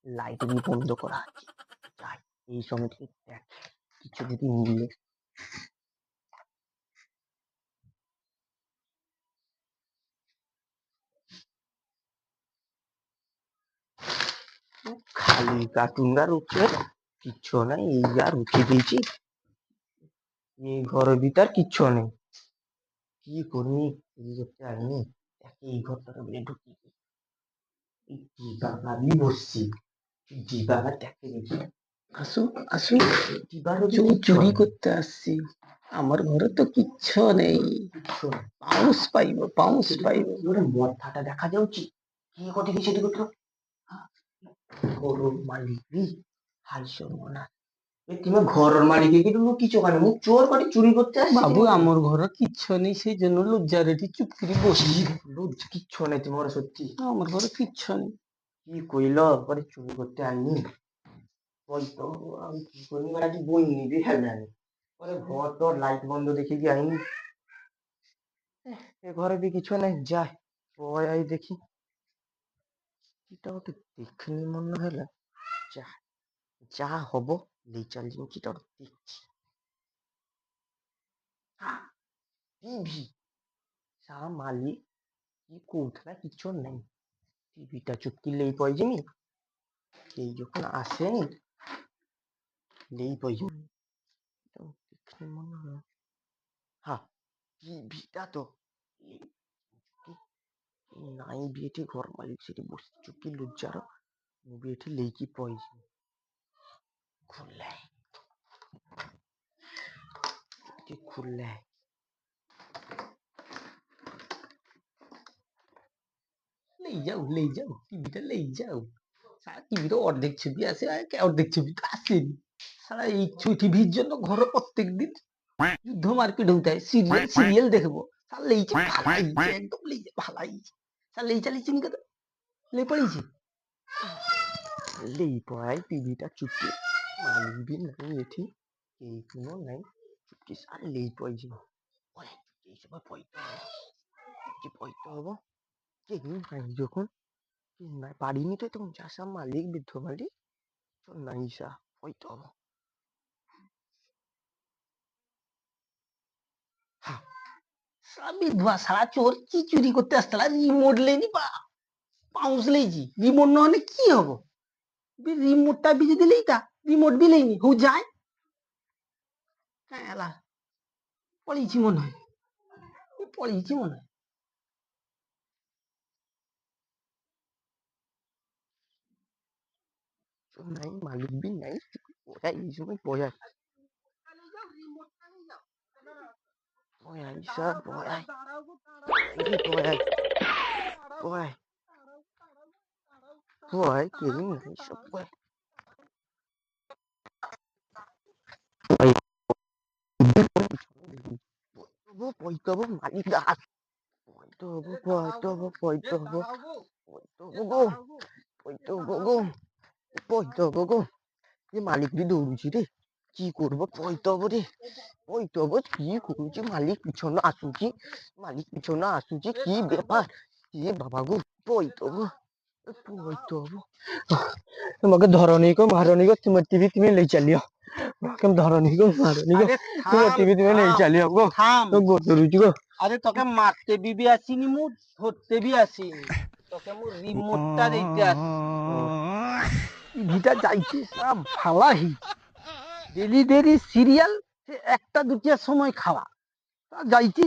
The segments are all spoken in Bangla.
লাইট দিয়ে বন্ধ করা আছে। যাই এই সময় থেকে দেখ কিছু যদি মিলে। খালি কাটুঙ্গার উপরে কিচ্ছু নাই, এই আর উঠে দিয়েছি। এই ঘরের ভিতর কিচ্ছু নেই, কি করবি এই করতে আনি। এই ঘরটাকে বলে ঢুকি ভাবি বসছি, দিবা দেখে দেখি। আসুক আসুক, দিবার চুরি করতে আসছি। আমার ঘরে তো কিচ্ছু নেই। পাউস পাইব, পাউস পাইব। মাথাটা দেখা যাচ্ছে কি কথা কি সেটি করতে গরুর মালিক হাই সর্বনা। তুমি ঘরের মালিকে কি তুমি কিছু কেন মুখ চোর করে চুরি করতে আসছি? বাবু আমার ঘরে কিচ্ছু নেই, সেই জন্য লজ্জারেটি চুপ করে বসছি। লজ্জা কিচ্ছু নেই তোমার সত্যি? আমার ঘরে কিচ্ছু নেই। কি কইল করে চুরি করতে আইনি? বলতো আমি কি করি আজ বই নিবি ফেলে আনি পরে ঘর তোর লাইট বন্ধ দেখে কি আইনি। এ ঘরে বি কিছু নেই, যাই পয় আই দেখি। এটা ওকে দেখিনি মনে হলো। যা যা হব লেই চাল জিনিসটা ওটা দেখছি। টিভি সা মালিক কি কোথা কিছু নেই, টিভিটা চুটকি লেই পয়জিনি এই যখন আসেনি লেই পয়জিনি দেখনি মনে হলো। হ্যাঁ টিভিটা তো নাই বিয়েটি ঘর মালিক সেটি বসে চুপকি লজ্জার বিয়েটি লেইকি পয়জি খুললে খুললে লেই যাও টিভিটা লেই যাও। সারা টিভিটা অর্ধেক ছবি আছে, অর্ধেক ছবি তো আসেনি। সারা এই টিভির জন্য ঘরে প্রত্যেকদিন যুদ্ধ মারপিট হতে হয়। সিরিয়াল দেখবো। সারা লেইছে ভালাইছে, একদম লেইছে ভালাইছে। সারা লেই চালিয়েছি নি কত লে পড়েছি। লেই পয় টিভিটা চুপকি মালিক বি নাই এটি এই কোনো নাই চুপকি আর লেই পয়জি এই সময় পয়তে হবে কি পয়তে হবো কে নাই যখন না পারিনি তো তখন চাষা মালিক বৃদ্ধ মালিক নাইসা পয়তে হবো। সারা বিধবা সারা চোর কি চুরি করতে আসতে রিমোট লেনি বা পাউস লেইছি। রিমোট না হলে কি হবো? রিমোটটা বিজে দিলেই তা রিমোট বি লেইনি হু যায়। হ্যাঁ এলা পড়েছি মনে হয়, পড়েছি মনে হয়। নাই মালিক বি নাই ওরাই এই সময় পয়ায় পয়াই সব পয়াই পয়াই পয়াই পয়াই কেউ নাই সব পয়াই পয়তে হবো মালিক গাছ পয়তে হবো পয়তে হবো পয়তে হবো পয়তে হবো গো পয়তে হবো গো পয়তে হবো গো যে মালিক বি দৌড়ুছি রে কি করবো পয়তে হবো রে পয়তে হবো কি করছি মালিক পিছনে আসুছি মালিক পিছনে আসুছি কি ব্যাপার এ বাবা গো পয়তে হবো পয়তে হবো। তোমাকে ধরনি গো মারনি গো, তোমার টিভি তুমি লেই চালিও। তোমাকে ধরনি গো মারনি গো, তোমার টিভি তুমি লেই চালিও গো। তো গরুচি গো। আরে তোকে মারতে বিবি আসিনি, মু ধরতে বি আসিনি, তোকে মু রিমোটটা দিতে আসি। টিভিটা যাইছে সব ভালাই। ডেলি সিরিয়াল একটা দুটিয়ার সময় খাওয়া তা যাইছি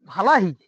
ভালা হইছে।